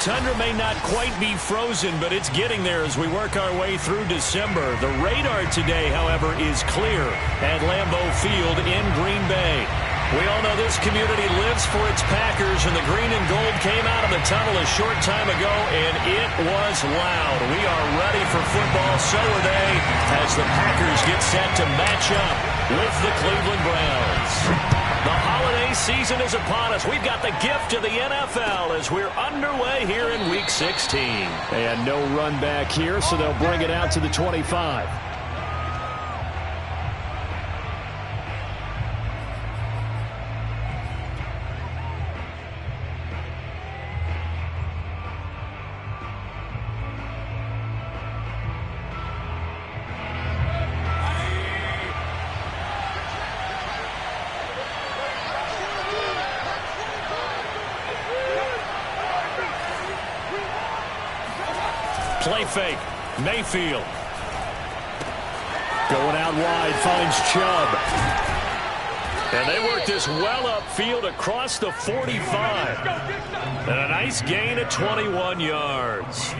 tundra may not quite be frozen, but it's getting there as we work our way through December. The radar today, however, is clear at Lambeau Field in Green Bay. We all know this community lives for its Packers, and the green and gold came out of the tunnel a short time ago, and it was loud. We are ready for football, so are they, as the Packers get set to match up with the Cleveland Browns. The holiday season is upon us. We've got the gift of the NFL as we're underway here in Week 16. And no run back here, so they'll bring it out to the 25. Play fake. Mayfield. Going out wide, finds Chubb. And they work this well upfield across the 45. And a nice gain of 21 yards.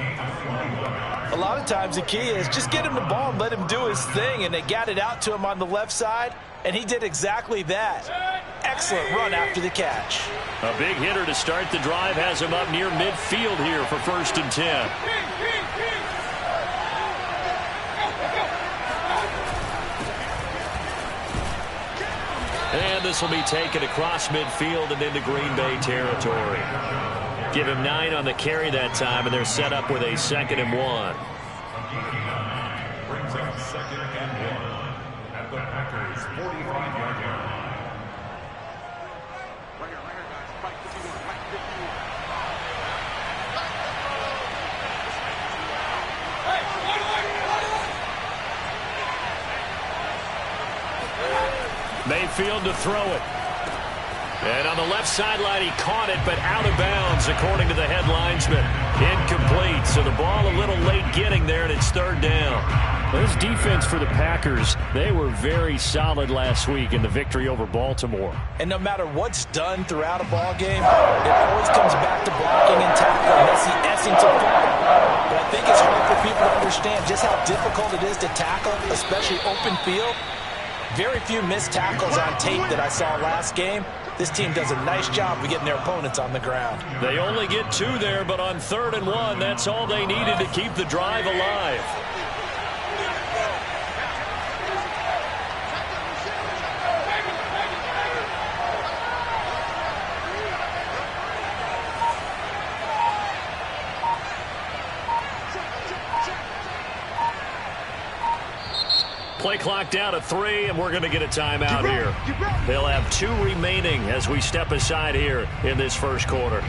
A lot of times the key is just get him the ball and let him do his thing. And they got it out to him on the left side, and he did exactly that. Excellent run after the catch. A big hitter to start the drive has him up near midfield here for 1st and 10. And this will be taken across midfield and into Green Bay territory. Give him 9 on the carry that time, and they're set up with a 2nd and 1. Brings up 2nd and 1 at the Packers' 45-yard line. Mayfield to throw it. And on the left sideline, he caught it, but out of bounds, according to the head linesman. Incomplete, so the ball a little late getting there, and it's 3rd down. This defense for the Packers, they were very solid last week in the victory over Baltimore. And no matter what's done throughout a ball game, it always comes back to blocking and tackling. That's the essence of football. But I think it's hard for people to understand just how difficult it is to tackle, especially open field. Very few missed tackles on tape that I saw last game. This team does a nice job of getting their opponents on the ground. They only get 2 there, but on 3rd and 1, that's all they needed to keep the drive alive. Play clock down to 3, and we're going to get a timeout here. They'll have 2 remaining as we step aside here in this 1st quarter.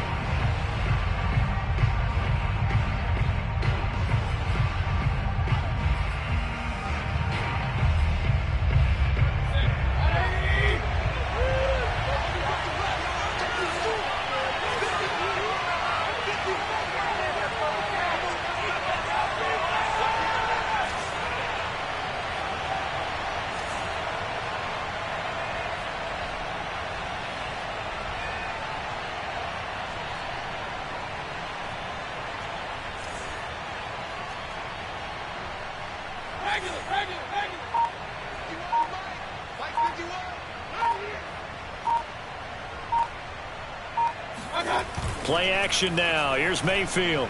Play action now. Here's Mayfield.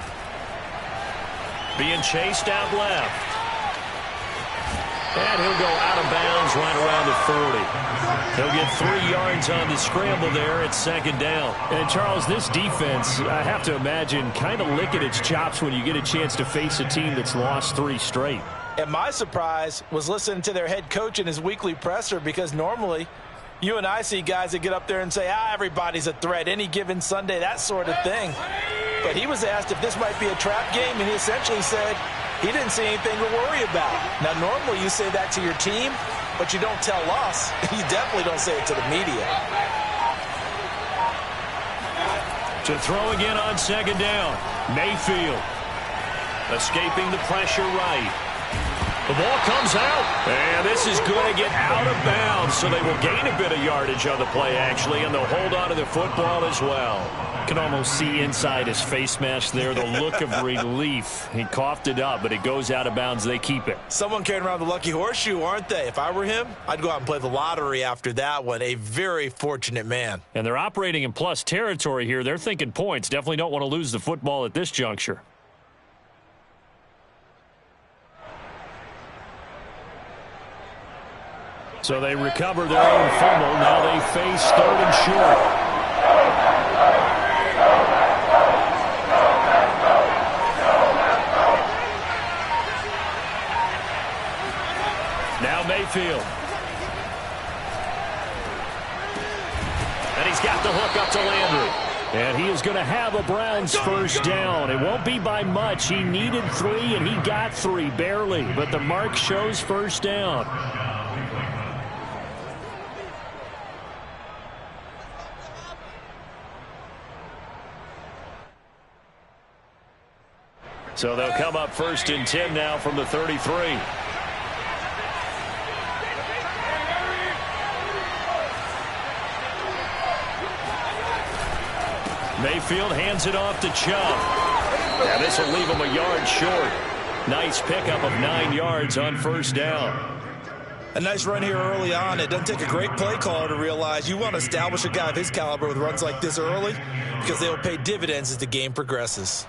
Being chased out left. And he'll go out of bounds right around the 40. He'll get 3 yards on the scramble there at 2nd down. And, Charles, this defense, I have to imagine, kind of licking its chops when you get a chance to face a team that's lost 3 straight. And my surprise was listening to their head coach in his weekly presser, because normally you and I see guys that get up there and say, everybody's a threat any given Sunday, that sort of thing. But he was asked if this might be a trap game, and he essentially said he didn't see anything to worry about. Now, normally you say that to your team, but you don't tell us. You definitely don't say it to the media. To throw again on 2nd down. Mayfield escaping the pressure right. The ball comes out, and this is going to get out of bounds, so they will gain a bit of yardage on the play, actually, and they'll hold on to the football as well. You can almost see inside his face mask there the look of relief. He coughed it up, but it goes out of bounds. They keep it. Someone carrying around the lucky horseshoe, aren't they? If I were him, I'd go out and play the lottery after that one. A very fortunate man. And they're operating in plus territory here. They're thinking points. Definitely don't want to lose the football at this juncture. So they recover their own fumble. Now they face 3rd and short. Now Mayfield. And he's got the hook up to Landry. And he is going to have a Browns first down. It won't be by much. He needed 3, and he got 3, barely. But the mark shows first down. So they'll come up 1st and 10 now from the 33. Mayfield hands it off to Chubb. Now this will leave him a yard short. Nice pickup of 9 yards on first down. A nice run here early on. It doesn't take a great play caller to realize you want to establish a guy of his caliber with runs like this early because they will pay dividends as the game progresses.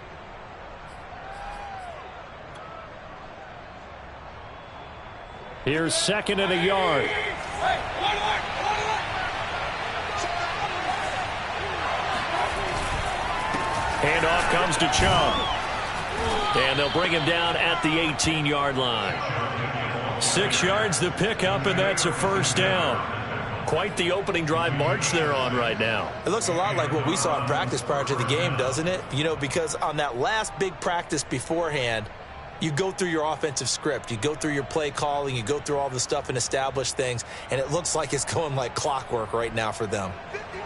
Here's 2nd and a yard. Handoff comes to Chubb. And they'll bring him down at the 18-yard line. 6 yards the pickup, and that's a first down. Quite the opening drive march they're on right now. It looks a lot like what we saw in practice prior to the game, doesn't it? You know, because on that last big practice beforehand, you go through your offensive script. You go through your play calling. You go through all the stuff and establish things. And it looks like it's going like clockwork right now for them.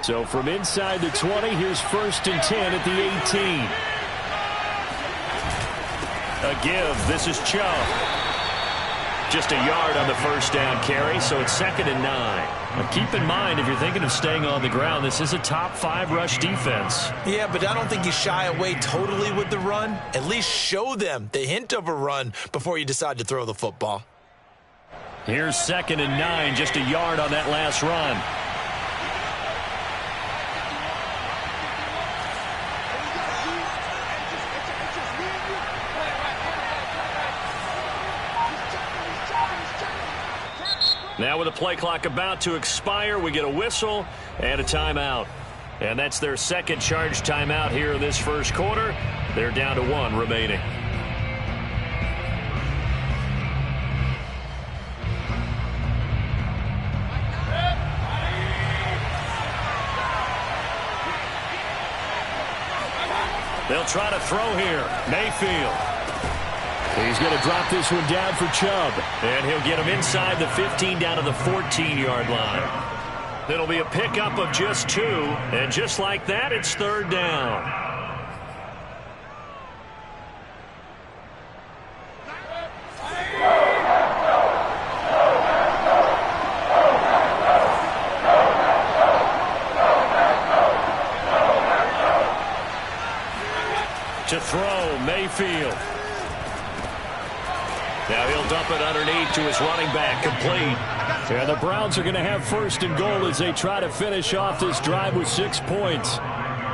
So from inside the 20, here's 1st and 10 at the 18. A give. This is Chubb. Just a yard on the first down carry, so it's 2nd and 9. Now keep in mind, if you're thinking of staying on the ground, this is a top 5 rush defense. Yeah, but I don't think you shy away totally with the run. At least show them the hint of a run before you decide to throw the football. Here's 2nd and 9, just a yard on that last run. Now with the play clock about to expire, we get a whistle and a timeout. And that's their second charge timeout here in this first quarter. They're down to 1 remaining. They'll try to throw here. Mayfield. He's going to drop this one down for Chubb. And he'll get him inside the 15 down to the 14-yard line. It'll be a pickup of just 2. And just like that, it's 3rd down. To throw, Mayfield. Now he'll dump it underneath to his running back, complete. And the Browns are going to have 1st and goal as they try to finish off this drive with 6 points.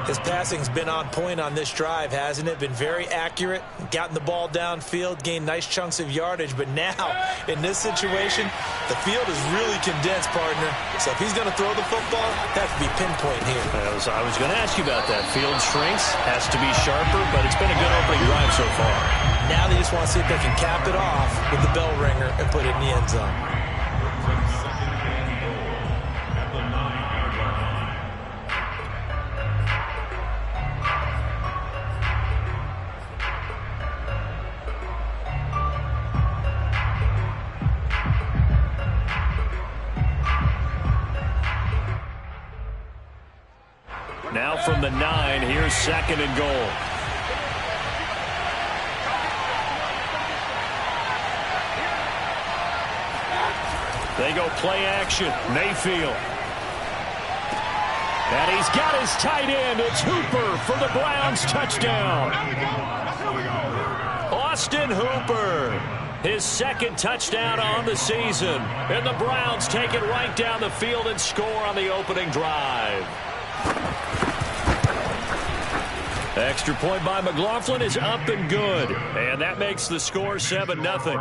His passing's been on point on this drive, hasn't it? Been very accurate, gotten the ball downfield, gained nice chunks of yardage. But now, in this situation, the field is really condensed, partner. So if he's going to throw the football, that could be pinpoint here. I was going to ask you about that. Field shrinks, has to be sharper, but it's been a good opening drive so far. Now they just want to see if they can cap it off with the bell ringer and put it in the end zone. Now from the 9, here's 2nd and goal. They go play action. Mayfield. And he's got his tight end. It's Hooper for the Browns touchdown. Austin Hooper, his second touchdown on the season. And the Browns take it right down the field and score on the opening drive. Extra point by McLaughlin is up and good. And that makes the score 7-0.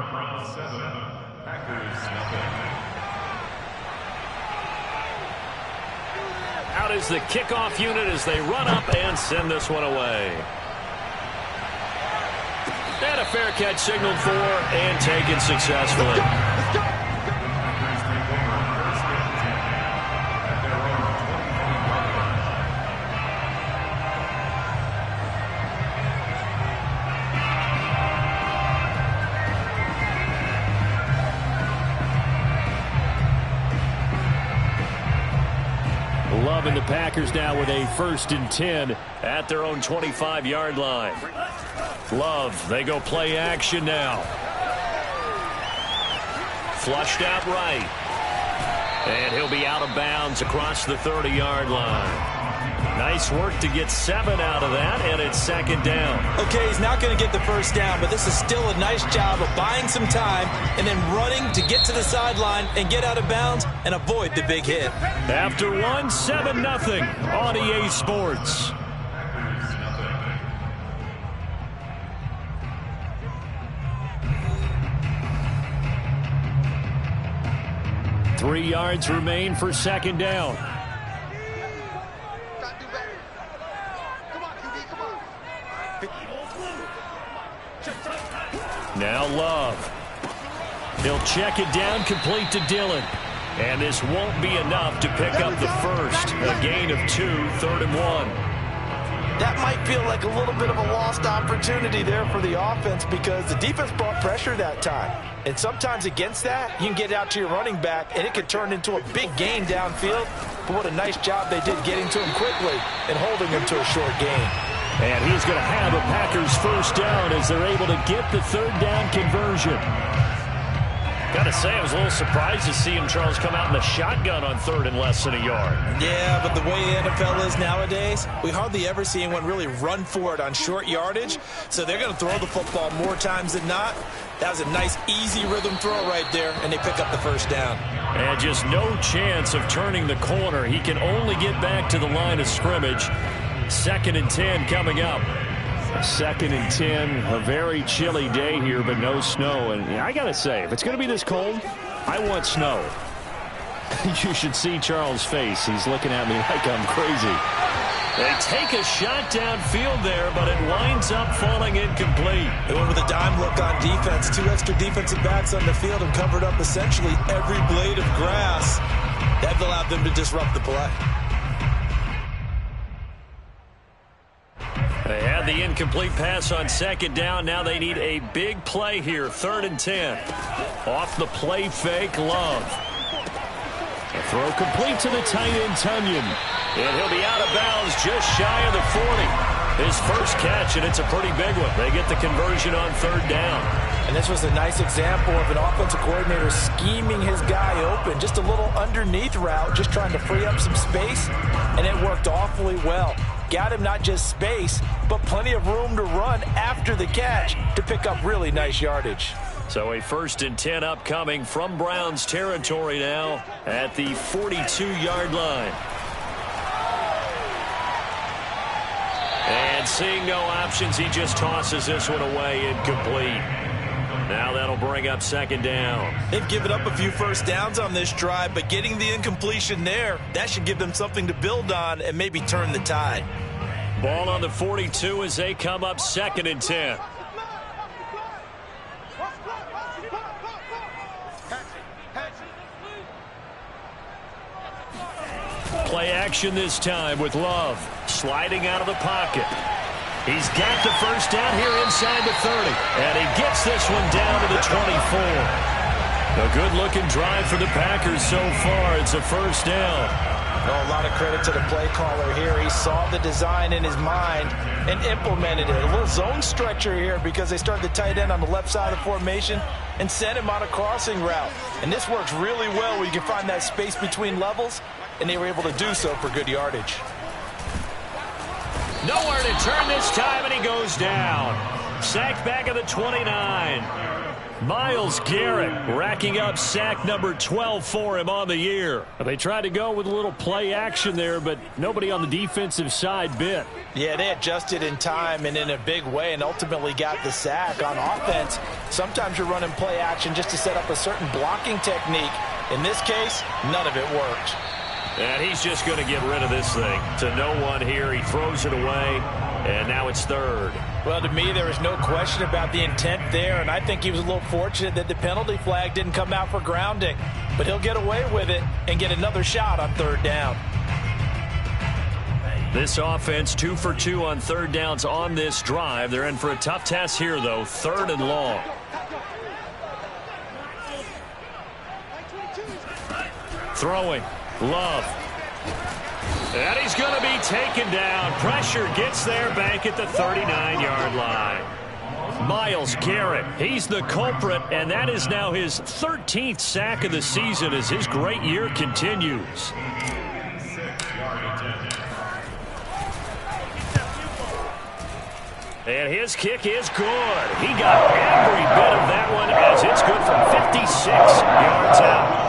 Out is the kickoff unit as they run up and send this one away. And a fair catch signaled for and taken successfully. Love and the Packers now with a 1st and 10 at their own 25-yard line. Love, they go play action now. Flushed out right. And he'll be out of bounds across the 30-yard line. Nice work to get 7 out of that, and it's 2nd down. Okay, he's not going to get the first down, but this is still a nice job of buying some time and then running to get to the sideline and get out of bounds and avoid the big hit. After 7-0 on EA Sports. Three yards remain for 2nd down. Now Love. He'll check it down, complete to Dillon. And this won't be enough to pick up the first. A gain of 2, 3rd and 1. That might feel like a little bit of a lost opportunity there for the offense because the defense brought pressure that time. And sometimes against that, you can get out to your running back, and it could turn into a big gain downfield. But what a nice job they did getting to him quickly and holding him to a short gain. And he's going to have a Packers first down as they're able to get the 3rd down conversion. Got to say, I was a little surprised to see him, Charles, come out in the shotgun on 3rd and less than a yard. Yeah, but the way the NFL is nowadays, we hardly ever see anyone really run for it on short yardage. So they're going to throw the football more times than not. That was a nice, easy rhythm throw right there, and they pick up the first down. And just no chance of turning the corner. He can only get back to the line of scrimmage. 2nd and 10 coming up. 2nd and 10, a very chilly day here, but no snow. And I got to say, if it's going to be this cold, I want snow. You should see Charles' face. He's looking at me like I'm crazy. They take a shot downfield there, but it winds up falling incomplete. They went with a dime look on defense. 2 extra defensive backs on the field and covered up essentially every blade of grass. That allowed them to disrupt the play. They had the incomplete pass on 2nd down. Now they need a big play here. 3rd and 10. Off the play fake, Love. A throw complete to the tight end, Tunyon. And he'll be out of bounds just shy of the 40. His first catch, and it's a pretty big one. They get the conversion on 3rd down. And this was a nice example of an offensive coordinator scheming his guy open. Just a little underneath route, just trying to free up some space, and it worked awfully well. Got him not just space, but plenty of room to run after the catch to pick up really nice yardage. So a 1st and 10 upcoming from Browns territory now at the 42-yard line. And seeing no options, he just tosses this one away incomplete. Now that'll bring up 2nd down. They've given up a few first downs on this drive, but getting the incompletion there, that should give them something to build on and maybe turn the tide. Ball on the 42 as they come up 2nd and 10. Play action this time with Love sliding out of the pocket. He's got the first down here inside the 30, and he gets this one down to the 24. A good-looking drive for the Packers so far. It's a first down. Oh, a lot of credit to the play caller here. He saw the design in his mind and implemented it. A little zone stretcher here because they started the tight end on the left side of the formation and sent him on a crossing route. And this works really well where you can find that space between levels, and they were able to do so for good yardage. Nowhere to turn this time, and he goes down. Sacked back at the 29. Myles Garrett racking up sack number 12 for him on the year. They tried to go with a little play action there, but nobody on the defensive side bit. Yeah, they adjusted in time and in a big way and ultimately got the sack. On offense, sometimes you're running play action just to set up a certain blocking technique. In this case, none of it worked. And he's just going to get rid of this thing. To no one here, he throws it away, and now it's third. Well, to me, there was no question about the intent there, and I think he was a little fortunate that the penalty flag didn't come out for grounding. But he'll get away with it and get another shot on third down. This offense 2 for 2 on third downs on this drive. They're in for a tough task here, though. 3rd and long. Throwing. Love. And he's going to be taken down. Pressure gets there back at the 39-yard line. Myles Garrett, he's the culprit, and that is now his 13th sack of the season as his great year continues. And his kick is good. He got every bit of that one as it's good from 56 yards out.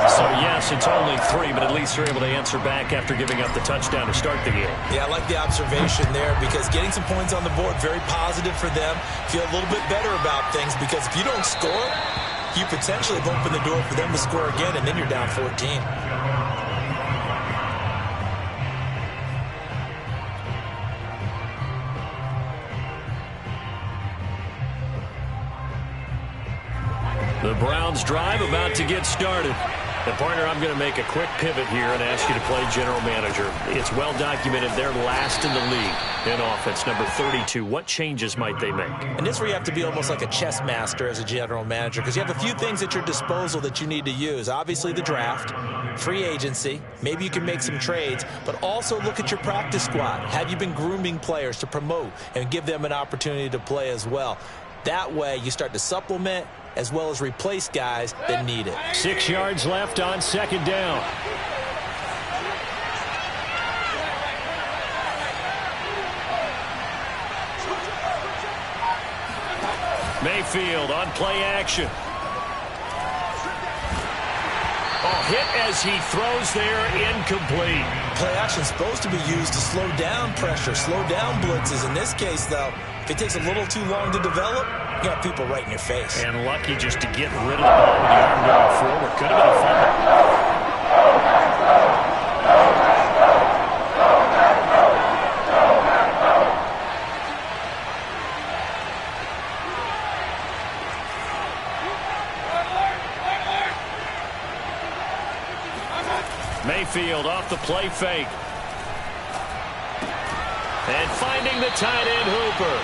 So, yes, it's only 3, but at least they're able to answer back after giving up the touchdown to start the game. Yeah, I like the observation there because getting some points on the board, very positive for them. Feel a little bit better about things because if you don't score, you potentially have opened the door for them to score again, and then you're down 14. The Browns drive about to get started. And, partner, I'm going to make a quick pivot here and ask you to play general manager. It's well documented they're last in the league in offense, number 32. What changes might they make? And this is where you have to be almost like a chess master as a general manager because you have a few things at your disposal that you need to use. Obviously, the draft, free agency, maybe you can make some trades, but also look at your practice squad. Have you been grooming players to promote and give them an opportunity to play as well? That way, you start to supplement as well as replace guys that need it. 6 yards left on 2nd down. Mayfield on play action. Oh, hit as he throws there, incomplete. Play action is supposed to be used to slow down pressure, slow down blitzes. In this case, though, if it takes a little too long to develop, you got people right in your face. And lucky just to get rid of the ball with the arm going forward. Could have been a fumble. Mayfield off the play fake. And finding the tight end Hooper.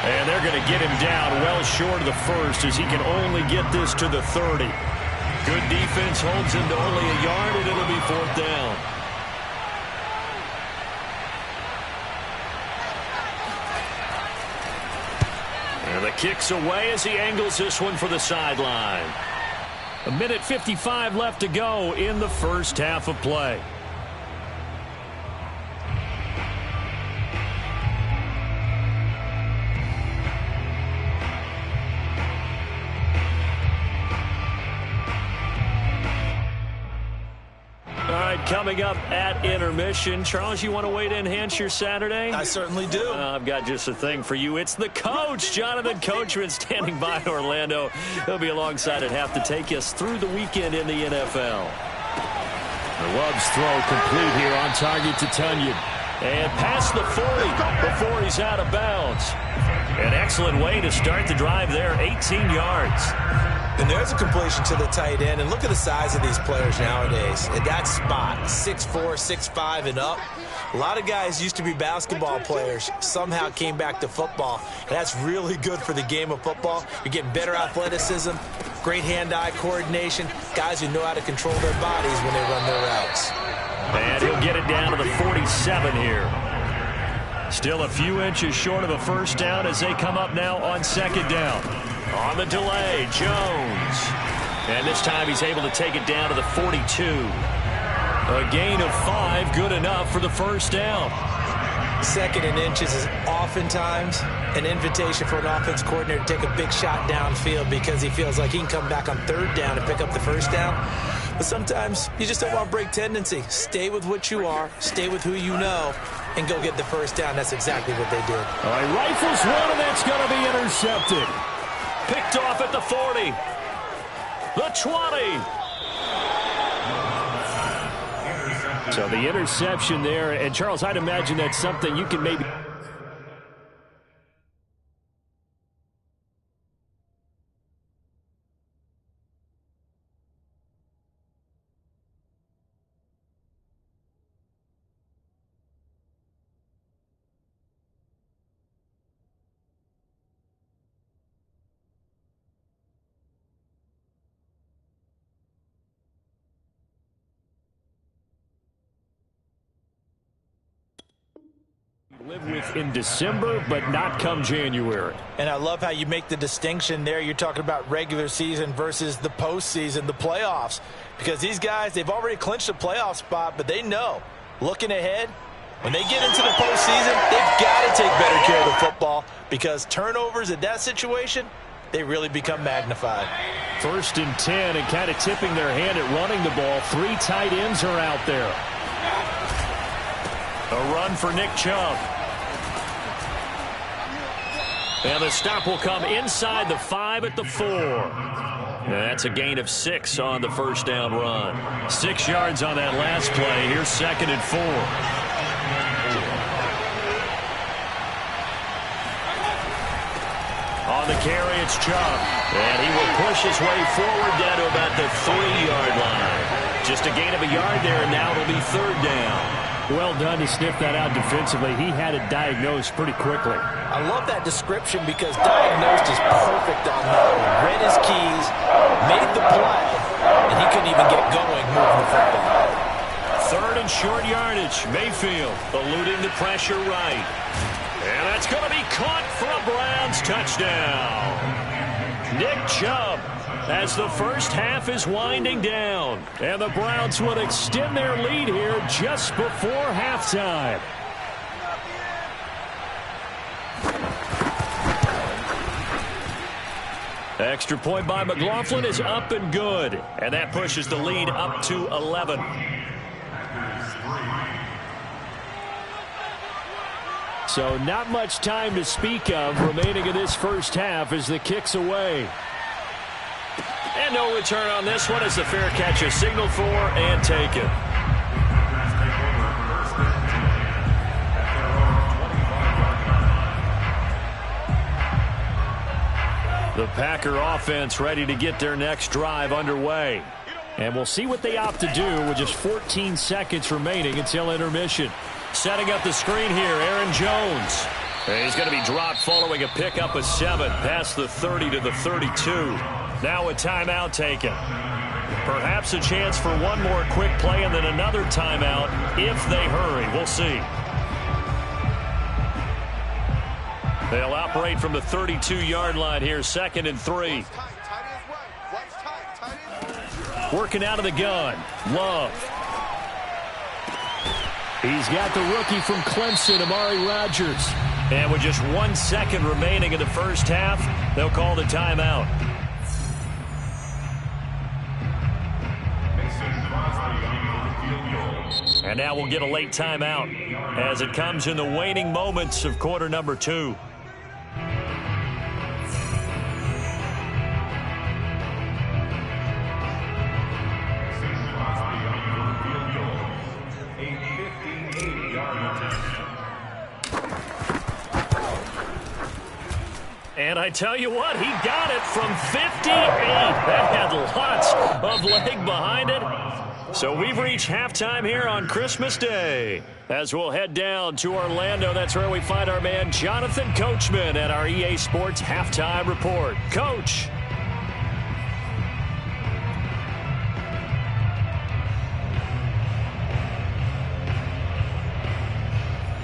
And they're going to get him down well short of the first as he can only get this to the 30. Good defense holds him to only a yard, and it'll be 4th down. And the kick's away as he angles this one for the sideline. 1:55 left to go in the first half of play. Coming up at intermission. Charles, you want to wait to enhance your Saturday? I certainly do. I've got just a thing for you. It's the coach, Jonathan Coachman, standing by in Orlando. He'll be alongside at half to take us through the weekend in the NFL. Love's throw complete here on target to Tunyon. And past the 40 before he's out of bounds. An excellent way to start the drive there, 18 yards. And there's a completion to the tight end. And look at the size of these players nowadays. At that spot, 6'4", 6'5", and up. A lot of guys used to be basketball players, somehow came back to football. And that's really good for the game of football. You're getting better athleticism, great hand-eye coordination, guys who know how to control their bodies when they run their routes. and 7 here. Still a few inches short of a first down as they come up now on second down. On the delay, Jones. And this time he's able to take it down to the 42. A gain of 5, good enough for the first down. Second and inches is oftentimes an invitation for an offense coordinator to take a big shot downfield because he feels like he can come back on third down and pick up the first down. But sometimes you just don't want to break tendency. Stay with what you are, stay with who you know, and go get the first down. That's exactly what they did. All right, rifles one, and that's going to be intercepted. Picked off at the 40. The 20. So the interception there. And, Charles, I'd imagine that's something you can maybe... live with in December, but not come January. And I love how you make the distinction there. You're talking about regular season versus the postseason, the playoffs. Because these guys, they've already clinched a playoff spot, but they know, looking ahead, when they get into the postseason, they've got to take better care of the football because turnovers in that situation, they really become magnified. 1st and 10 and kind of tipping their hand at running the ball. 3 tight ends are out there. A run for Nick Chubb. And the stop will come inside the 5 at the 4. And that's a gain of 6 on the first down run. 6 yards on that last play. Here's 2nd and 4. On the carry, it's Chubb. And he will push his way forward down to about the 3-yard line. Just a gain of a yard there, and now it'll be 3rd down. Well done to sniff that out defensively. He had it diagnosed pretty quickly. I love that description because diagnosed is perfect on that one. Read his keys, made the play, and he couldn't even get going moving the football. 3rd and short yardage. Mayfield eluding the pressure right. And that's going to be caught for a Browns touchdown. Nick Chubb, as the first half is winding down. And the Browns would extend their lead here just before halftime. Extra point by McLaughlin is up and good. And that pushes the lead up to 11. So not much time to speak of remaining in this first half as the kick's away. And no return on this one as the fair catch is signaled for and taken. The Packer offense ready to get their next drive underway. And we'll see what they opt to do with just 14 seconds remaining until intermission. Setting up the screen here, Aaron Jones. And he's going to be dropped following a pickup of 7 past the 30 to the 32. Now a timeout taken. Perhaps a chance for one more quick play and then another timeout if they hurry. We'll see. They'll operate from the 32-yard line here, 2nd and 3. Working out of the gun. Love. He's got the rookie from Clemson, Amari Rodgers. And with just 1 second remaining in the first half, they'll call the timeout. And now we'll get a late timeout as it comes in the waning moments of quarter number 2. And I tell you what, he got it from 58. That had lots of leg behind it. So we've reached halftime here on Christmas Day. As we'll head down to Orlando, that's where we find our man Jonathan Coachman at our EA Sports Halftime Report. Coach.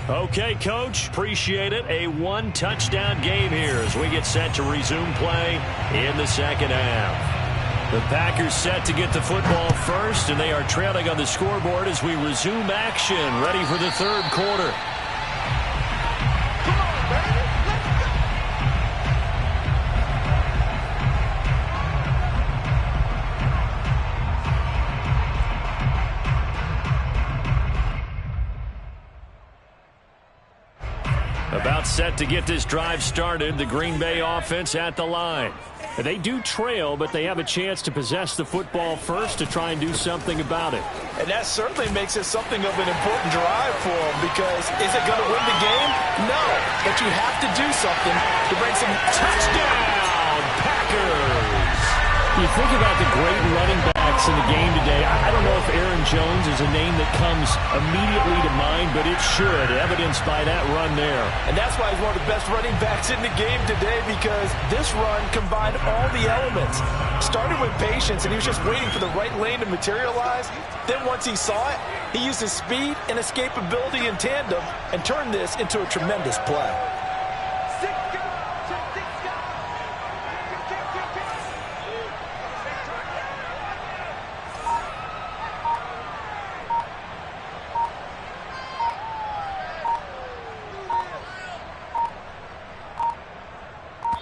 Okay, Coach, appreciate it. A one-touchdown game here as we get set to resume play in the second half. The Packers set to get the football first, and they are trailing on the scoreboard as we resume action, ready for the third quarter. About set to get this drive started, the Green Bay offense at the line. They do trail, but they have a chance to possess the football first to try and do something about it. And that certainly makes it something of an important drive for them, because is it going to win the game? No, but you have to do something to bring some touchdown Packers. You think about the great running backs in the game today. I don't know if Aaron Jones is a name that comes immediately to mind, but it should, evidenced by that run there. And that's why he's one of the best running backs in the game today, because this run combined all the elements. Started with patience, and he was just waiting for the right lane to materialize. Then once he saw it, he used his speed and escapability in tandem and turned this into a tremendous play.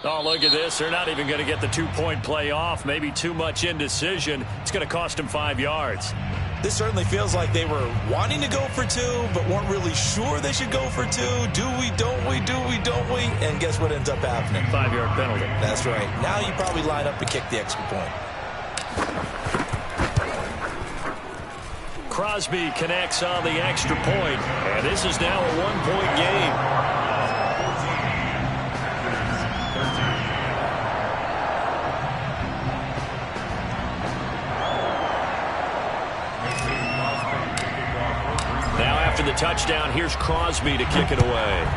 Oh, look at this. They're not even going to get the two-point play off. Maybe too much indecision. It's going to cost them 5 yards. This certainly feels like they were wanting to go for two, but weren't really sure they should go for two. Do we, don't we, do we, don't we? And guess what ends up happening? 5-yard penalty. That's right. Now you probably line up and kick the extra point. Crosby connects on the extra point, and this is now a one-point game. Now after the touchdown, here's Crosby to kick it away.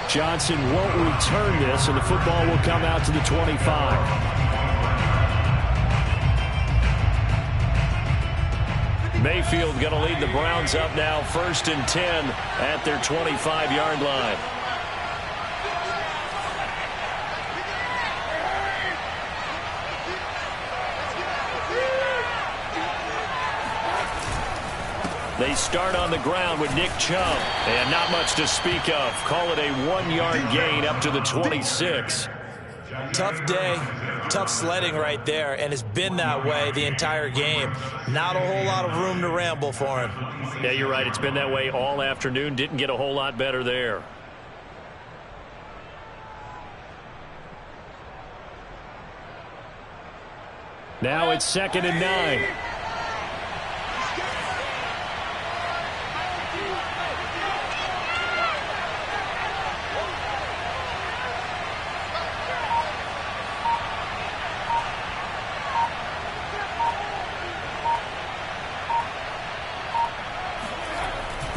Johnson won't return this, and the football will come out to the 25. Mayfield going to lead the Browns up now, 1st and 10 at their 25-yard line. They start on the ground with Nick Chubb, and not much to speak of. Call it a 1-yard gain up to the 26. Tough day, tough sledding right there, and it's been that way the entire game. Not a whole lot of room to ramble for him. Yeah, you're right. It's been that way all afternoon. Didn't get a whole lot better there. Now it's 2nd and 9.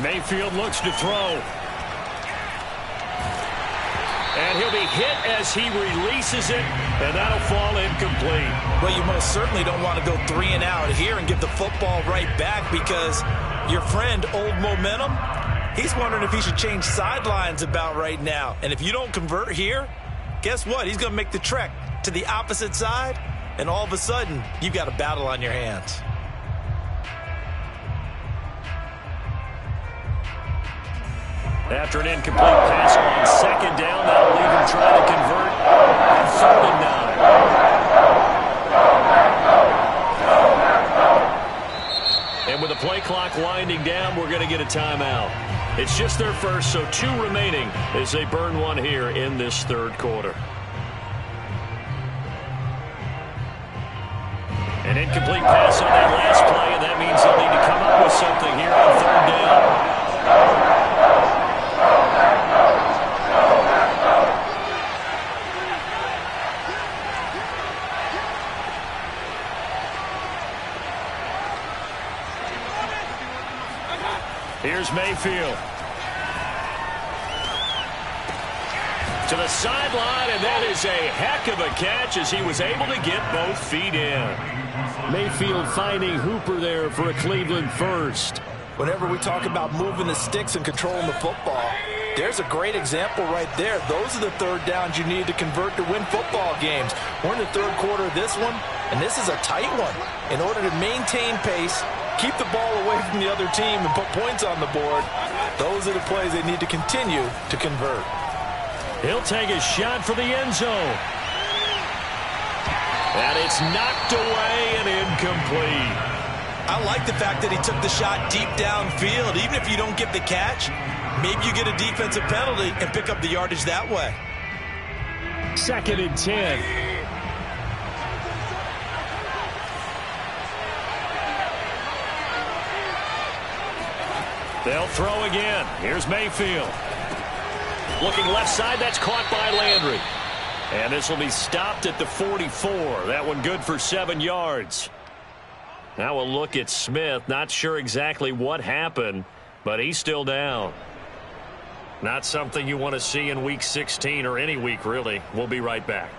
Mayfield looks to throw. And he'll be hit as he releases it, and that'll fall incomplete. Well, you most certainly don't want to go 3 and out here and give the football right back, because your friend, Old Momentum, he's wondering if he should change sidelines about right now. And if you don't convert here, guess what? He's going to make the trek to the opposite side, and all of a sudden, you've got a battle on your hands. After an incomplete pass on 2nd down, that'll leave him trying to convert on 3rd and 9. And with the play clock winding down, we're going to get a timeout. It's just their first, so 2 remaining as they burn one here in this third quarter. An incomplete pass on that last play, and that means they'll need to come up with something here on 3rd down. Here's Mayfield. To the sideline, and that is a heck of a catch as he was able to get both feet in. Mayfield finding Hooper there for a Cleveland first. Whenever we talk about moving the sticks and controlling the football, there's a great example right there. Those are the third downs you need to convert to win football games. We're in the third quarter of this one, and this is a tight one. In order to maintain pace, keep the ball away from the other team, and put points on the board, those are the plays they need to continue to convert. He'll take a shot for the end zone. And it's knocked away and incomplete. I like the fact that he took the shot deep downfield. Even if you don't get the catch, maybe you get a defensive penalty and pick up the yardage that way. 2nd and 10. They'll throw again. Here's Mayfield. Looking left side, that's caught by Landry. And this will be stopped at the 44. That one good for 7 yards. Now we'll look at Smith. Not sure exactly what happened, but he's still down. Not something you want to see in Week 16 or any week, really. We'll be right back.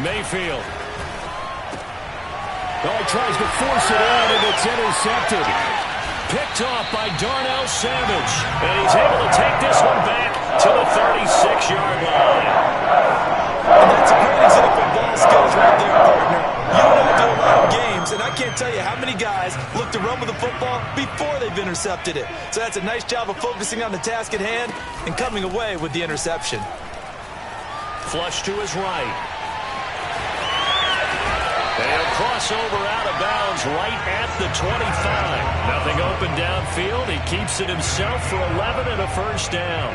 Mayfield. Oh, he tries to force it in, and it's intercepted. Picked off by Darnell Savage. And he's able to take this one back to the 36-yard line. And that's a great example of ball skills right there, partner. You and I do a lot of games, and I can't tell you how many guys look to run with the football before they've intercepted it. So that's a nice job of focusing on the task at hand and coming away with the interception. Flush to his right. They'll cross over out of bounds right at the 25. Nothing open downfield. He keeps it himself for 11 and a first down.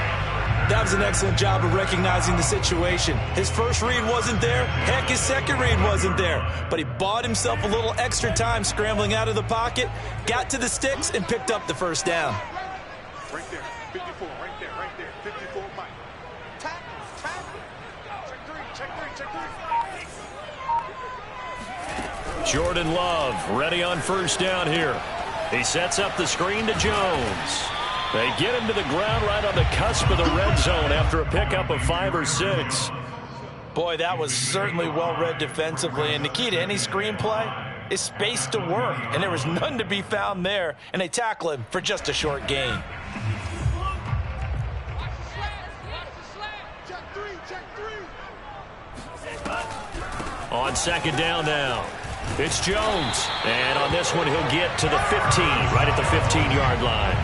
That was an excellent job of recognizing the situation. His first read wasn't there. Heck, his second read wasn't there. But he bought himself a little extra time scrambling out of the pocket, got to the sticks, and picked up the first down. Right there, 54, right there, 54, Mike. Tackle. Check three. Jordan Love ready on first down here. He sets up the screen to Jones. They get him to the ground right on the cusp of the red zone after a pickup of 5 or 6. Boy, that was certainly well-read defensively. And the key to any screenplay is space to work. And there was none to be found there. And they tackle him for just a short gain. On second down now, it's Jones. And on this one, he'll get to the 15, right at the 15-yard line.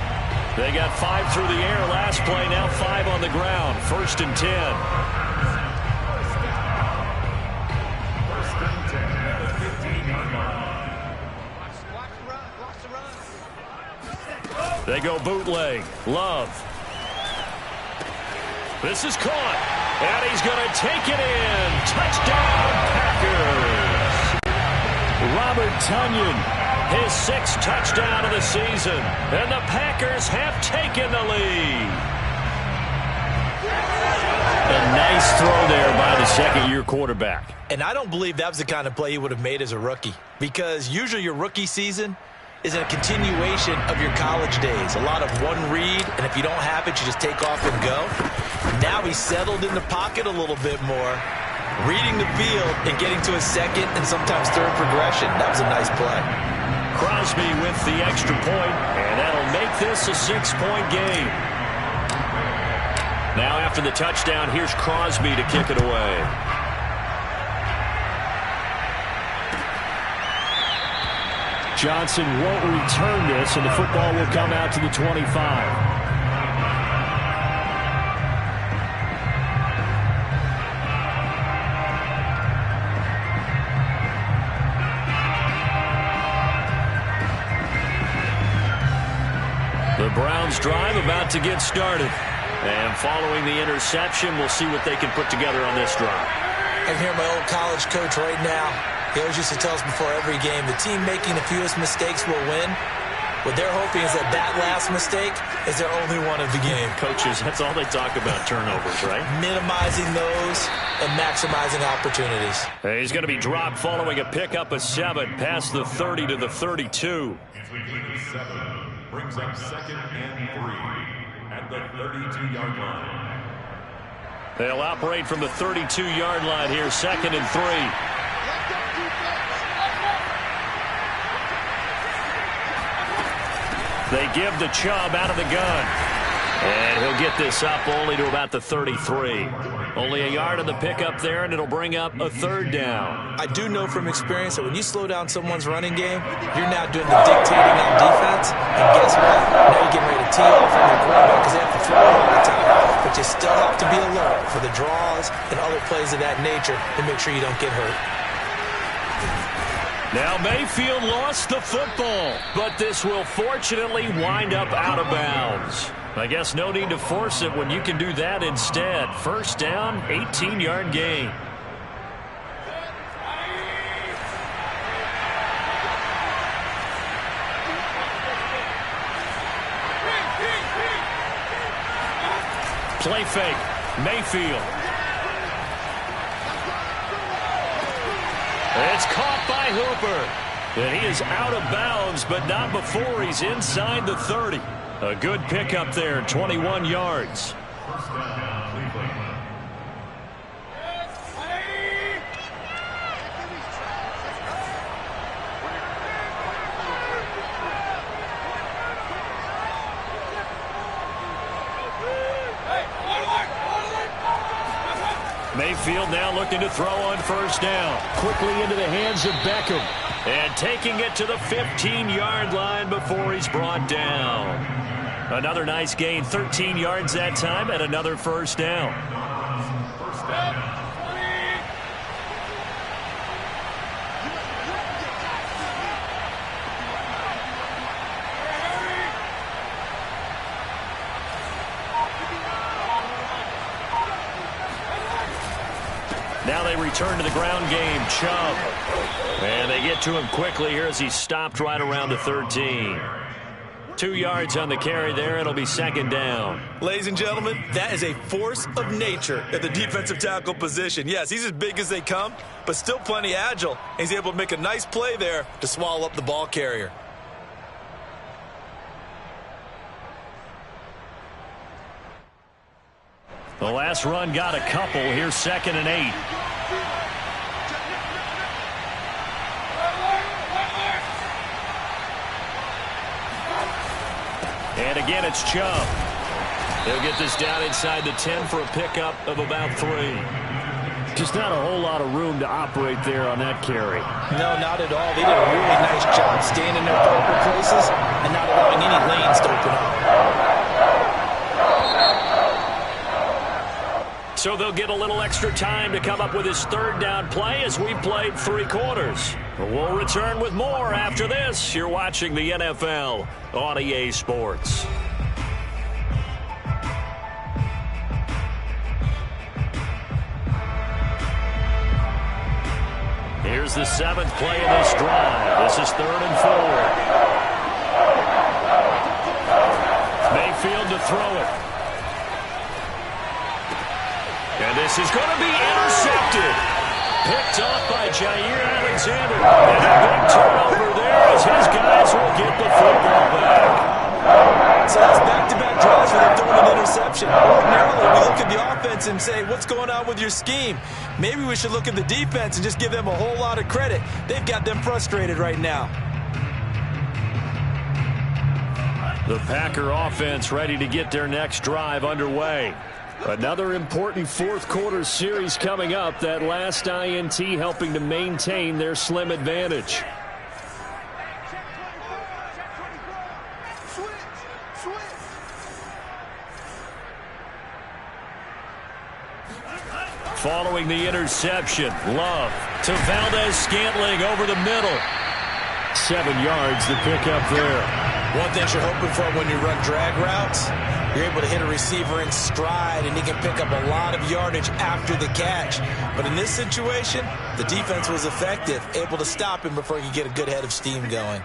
They got 5 through the air last play, now 5 on the ground. 1st and 10. They go bootleg. Love. This is caught. And he's going to take it in. Touchdown, Packers. Robert Tonyan, his 6th touchdown of the season. And the Packers have taken the lead. A nice throw there by the second-year quarterback. And I don't believe that was the kind of play he would have made as a rookie. Because usually your rookie season is a continuation of your college days. A lot of one read, and if you don't have it, you just take off and go. Now he's settled in the pocket a little bit more, reading the field and getting to a second and sometimes third progression. That was a nice play. Crosby with the extra point, and that'll make this a 6-point game. Now after the touchdown, here's Crosby to kick it away. Johnson won't return this, and the football will come out to the 25. The Browns drive about to get started. And following the interception, we'll see what they can put together on this drive. I can hear my old college coach right now. He always used to tell us before every game, the team making the fewest mistakes will win. What they're hoping is that that last mistake is their only one of the game. Coaches, that's all they talk about, turnovers, right? Minimizing those and maximizing opportunities. He's going to be dropped following a pickup of 7 past the 30 to the 32. It's return 7, brings up 2nd and 3 at the 32-yard line. They'll operate from the 32-yard line here, 2nd and 3. They give the Chubb out of the gun. And he'll get this up only to about the 33. Only a yard on the pickup there, and it'll bring up a 3rd down. I do know from experience that when you slow down someone's running game, you're now doing the dictating on defense. And guess what? Now you're getting ready to tee off on your quarterback because they have to throw it all the time. But you still have to be alert for the draws and other plays of that nature to make sure you don't get hurt. Now Mayfield lost the football, but this will fortunately wind up out of bounds. I guess no need to force it when you can do that instead. 1st down, 18-yard gain. Play fake, Mayfield. It's caught by Hooper. And he is out of bounds, but not before he's inside the 30. A good pickup there, 21 yards. First down, Cleveland. Mayfield now looking to throw on 1st down. Quickly into the hands of Beckham. And taking it to the 15-yard line before he's brought down. Another nice gain, 13 yards that time, and another 1st down. First down. Now they return to the ground game. Chubb. And they get to him quickly here as he stopped right around the 13. 2 yards on the carry there. It'll be 2nd down. Ladies and gentlemen, that is a force of nature at the defensive tackle position. Yes, he's as big as they come, but still plenty agile. He's able to make a nice play there to swallow up the ball carrier. The last run got a couple. Here's 2nd and 8. And again, it's Chubb. He'll get this down inside the 10 for a pickup of about 3. Just not a whole lot of room to operate there on that carry. No, not at all. They did a really nice job staying in their proper places and not allowing any lanes to open up. So they'll get a little extra time to come up with his 3rd down play as we played 3 quarters. We'll return with more after this. You're watching the NFL on EA Sports. Here's the 7th play of this drive. This is 3rd and 4. Mayfield to throw it. And this is going to be intercepted. Picked off by Jair Alexander. And a big turnover there as his guys will get the football back. So that's back-to-back drives where they're throwing an interception. Ordinarily, we look at the offense and say, what's going on with your scheme? Maybe we should look at the defense and just give them a whole lot of credit. They've got them frustrated right now. The Packer offense ready to get their next drive underway. Another important 4th quarter series coming up. That last INT helping to maintain their slim advantage. Following the interception, Love to Valdez-Scantling over the middle. 7 yards to pick up there. One thing you're hoping for when you run drag routes, you're able to hit a receiver in stride, and he can pick up a lot of yardage after the catch. But in this situation, the defense was effective, able to stop him before he could get a good head of steam going.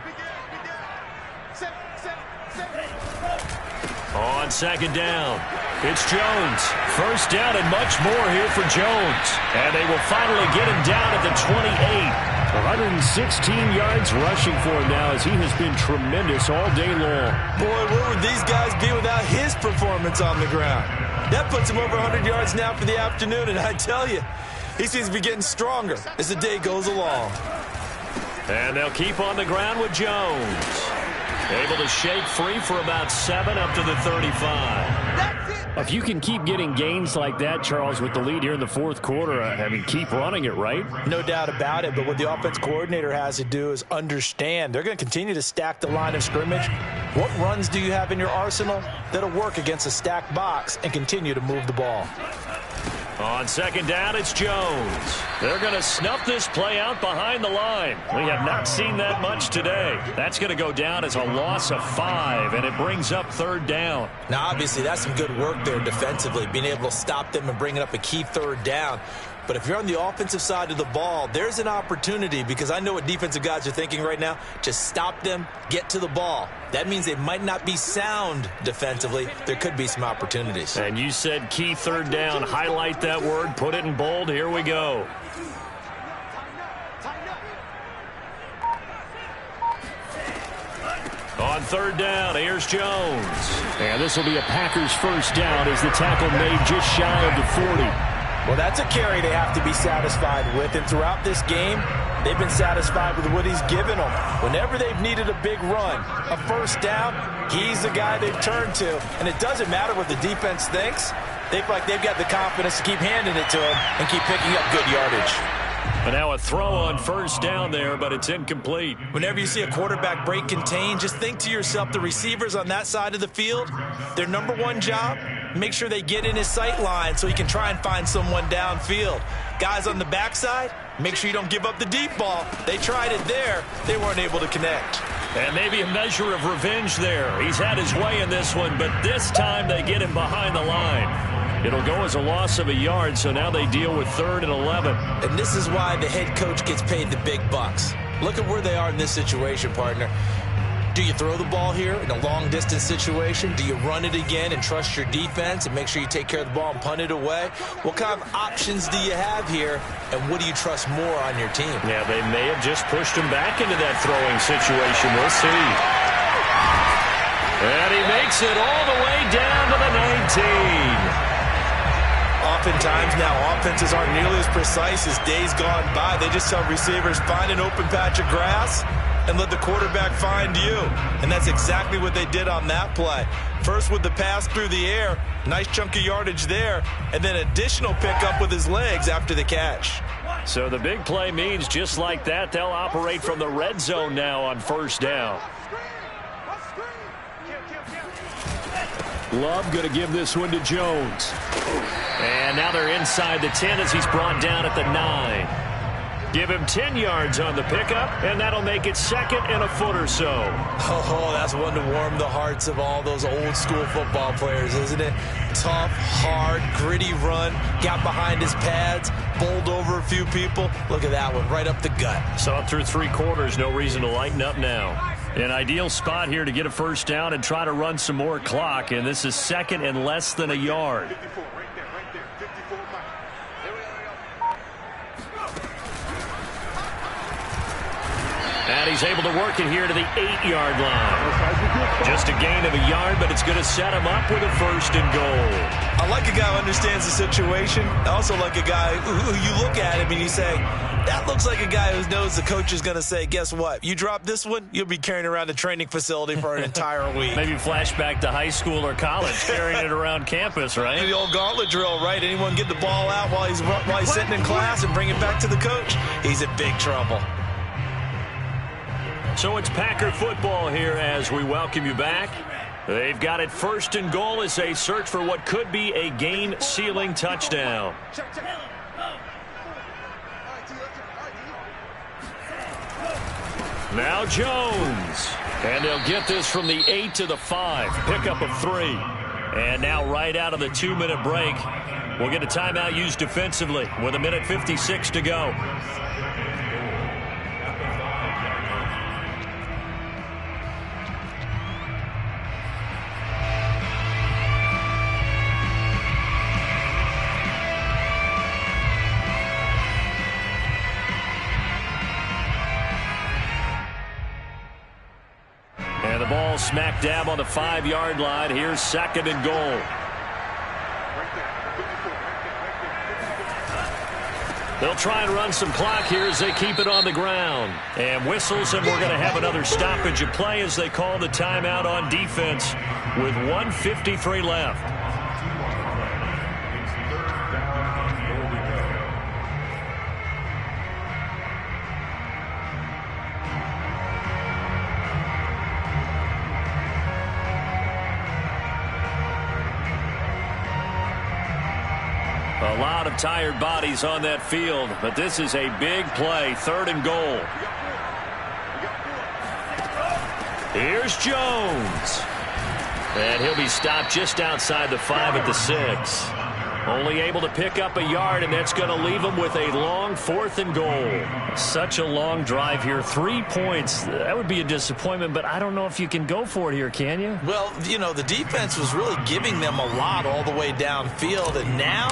On second down, it's Jones. First down and much more here for Jones. And they will finally get him down at the 28. 116 yards rushing for him now as he has been tremendous all day long. Boy, where would these guys be without his performance on the ground? That puts him over 100 yards now for the afternoon, and I tell you, he seems to be getting stronger as the day goes along. And they'll keep on the ground with Jones. Able to shake free for about 7 up to the 35. If you can keep getting gains like that, Charles, with the lead here in the fourth quarter, I mean, keep running it, right? No doubt about it, but what the offense coordinator has to do is understand they're going to continue to stack the line of scrimmage. What runs do you have in your arsenal that'll work against a stacked box and continue to move the ball? On second down, it's Jones. They're going to snuff this play out behind the line. We have not seen that much today. That's going to go down as a loss of 5, and it brings up third down. Now, obviously, that's some good work there defensively, being able to stop them and bringing up a key third down. But if you're on the offensive side of the ball, there's an opportunity, because I know what defensive guys are thinking right now. Just stop them, get to the ball. That means they might not be sound defensively. There could be some opportunities. And you said key third down. Highlight that word. Put it in bold. Here we go. On third down, here's Jones. And this will be a Packers first down as the tackle made just shy of the 40. Well, that's a carry they have to be satisfied with. And throughout this game, they've been satisfied with what he's given them. Whenever they've needed a big run, a first down, he's the guy they've turned to. And it doesn't matter what the defense thinks. They feel like they've got the confidence to keep handing it to him and keep picking up good yardage. And now a throw on first down there, but it's incomplete. Whenever you see a quarterback break contain, just think to yourself, the receivers on that side of the field, their number one job, make sure they get in his sight line so he can try and find someone downfield. Guys on the backside, make sure you don't give up the deep ball. They tried it there. They weren't able to connect. And maybe a measure of revenge there. He's had his way in this one, but this time they get him behind the line. It'll go as a loss of a yard, so now they deal with 3rd and 11. And this is why the head coach gets paid the big bucks. Look at where they are in this situation, partner. Do you throw the ball here in a long-distance situation? Do you run it again and trust your defense and make sure you take care of the ball and punt it away? What kind of options do you have here, and what do you trust more on your team? Yeah, they may have just pushed him back into that throwing situation. We'll see. And he makes it all the way down to the 19. Oftentimes now, offenses aren't nearly as precise as days gone by. They just tell receivers, find an open patch of grass and let the quarterback find you. And that's exactly what they did on that play. First with the pass through the air, nice chunk of yardage there, and then additional pickup with his legs after the catch. So the big play means just like that, they'll operate from the red zone now on first down. Love going to give this one to Jones. And now they're inside the 10 as he's brought down at the 9. Give him 10 yards on the pickup, and that'll make it 2nd and a foot or so. Oh, that's one to warm the hearts of all those old-school football players, isn't it? Tough, hard, gritty run, got behind his pads, bowled over a few people. Look at that one, right up the gut. Saw it through 3 quarters, no reason to lighten up now. An ideal spot here to get a first down and try to run some more clock, and this is 2nd and less than a yard. And he's able to work it here to the 8-yard line. Just a gain of a yard, but it's going to set him up with a 1st and goal. I like a guy who understands the situation. I also like a guy who you look at him and you say, that looks like a guy who knows the coach is going to say, guess what? You drop this one, you'll be carrying around the training facility for an entire week. Maybe flashback to high school or college, carrying it around campus, right? The old gauntlet drill, right? Anyone get the ball out while he's sitting in class and bring it back to the coach? He's in big trouble. So it's Packer football here as we welcome you back. They've got it 1st and goal as they search for what could be a game-sealing touchdown. Now Jones. And they'll get this from the 8 to the 5. Pickup of 3. And now right out of the 2-minute break, we'll get a timeout used defensively with 1:56 to go. And the ball smack dab on the 5-yard line. Here's 2nd and goal. They'll try and run some clock here as they keep it on the ground. And whistles, and we're going to have another stoppage of play as they call the timeout on defense with 1:53 left. A lot of tired bodies on that field, but this is a big play. 3rd and goal. Here's Jones. And he'll be stopped just outside the 5 at the 6. Only able to pick up a yard, and that's going to leave him with a long 4th and goal. Such a long drive here. 3 points. That would be a disappointment, but I don't know if you can go for it here, can you? Well, you know, the defense was really giving them a lot all the way downfield, and now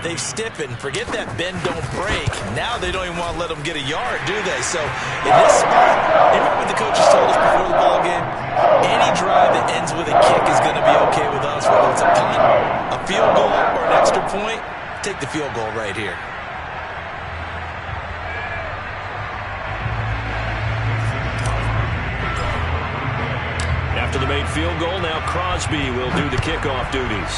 they've stiffened. Forget that bend, don't break. Now they don't even want to let them get a yard, do they? So in this spot, remember what the coaches told us before the ball game? Any drive that ends with a kick is going to be okay with us, whether it's a punt, a field goal, or an extra point. Take the field goal right here. After the made field goal, now Crosby will do the kickoff duties.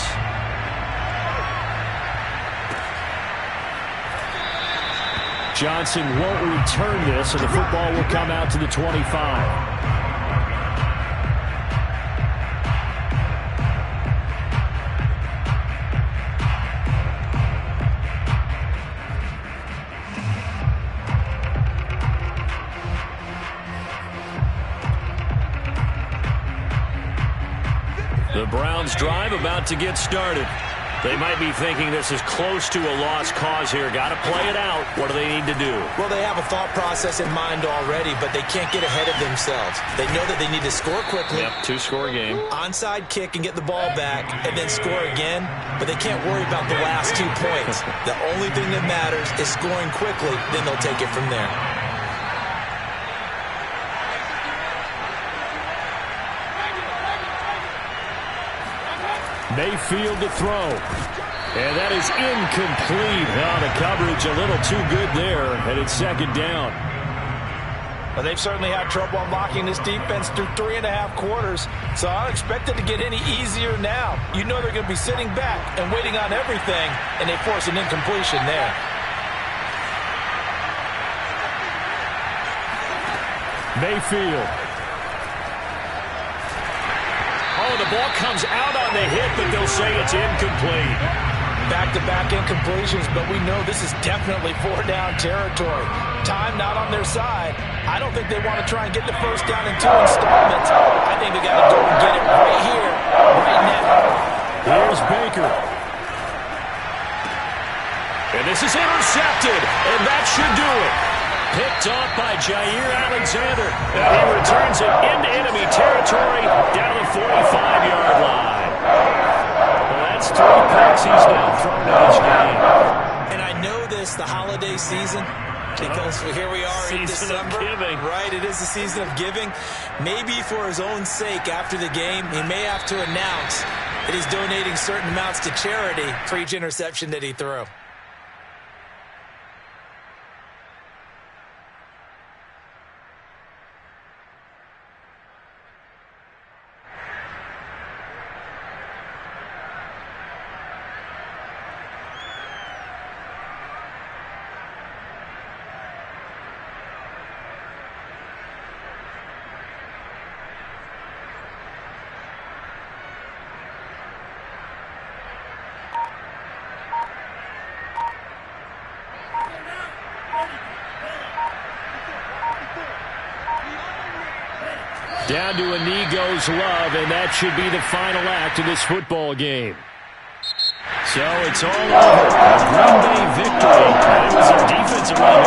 Johnson won't return this, and the football will come out to the 25. The Browns' drive about to get started. They might be thinking this is close to a lost cause here. Got to play it out. What do they need to do? Well, they have a thought process in mind already, but they can't get ahead of themselves. They know that they need to score quickly. Yep, 2-score game. Onside kick and get the ball back and then score again, but they can't worry about the last 2 points. The only thing that matters is scoring quickly, then they'll take it from there. Mayfield to throw. And that is incomplete. Oh, the coverage a little too good there, and it's 2nd down. Well, they've certainly had trouble unlocking this defense through 3.5 quarters, so I don't expect it to get any easier now. You know they're going to be sitting back and waiting on everything, and they force an incompletion there. Mayfield. Oh, the ball comes out on the hit, but they'll say it's incomplete. Back-to-back incompletions, but we know this is definitely 4-down territory. Time not on their side. I don't think they want to try and get the first down in 2 installments. I think they got to go and get it right here, right now. Here's Baker. And this is intercepted, and that should do it. Picked off by Jair Alexander. And he returns it into enemy territory down the 45-yard line. Well, that's 3 picks he's now thrown in this game. And I know this, the holiday season, because here we are in December. Season of giving. Right, it is the season of giving. Maybe for his own sake after the game, he may have to announce that he's donating certain amounts to charity for each interception that he threw. Down to a knee goes Love, and that should be the final act of this football game. So it's all over. A Green Bay victory. And it was a defensive run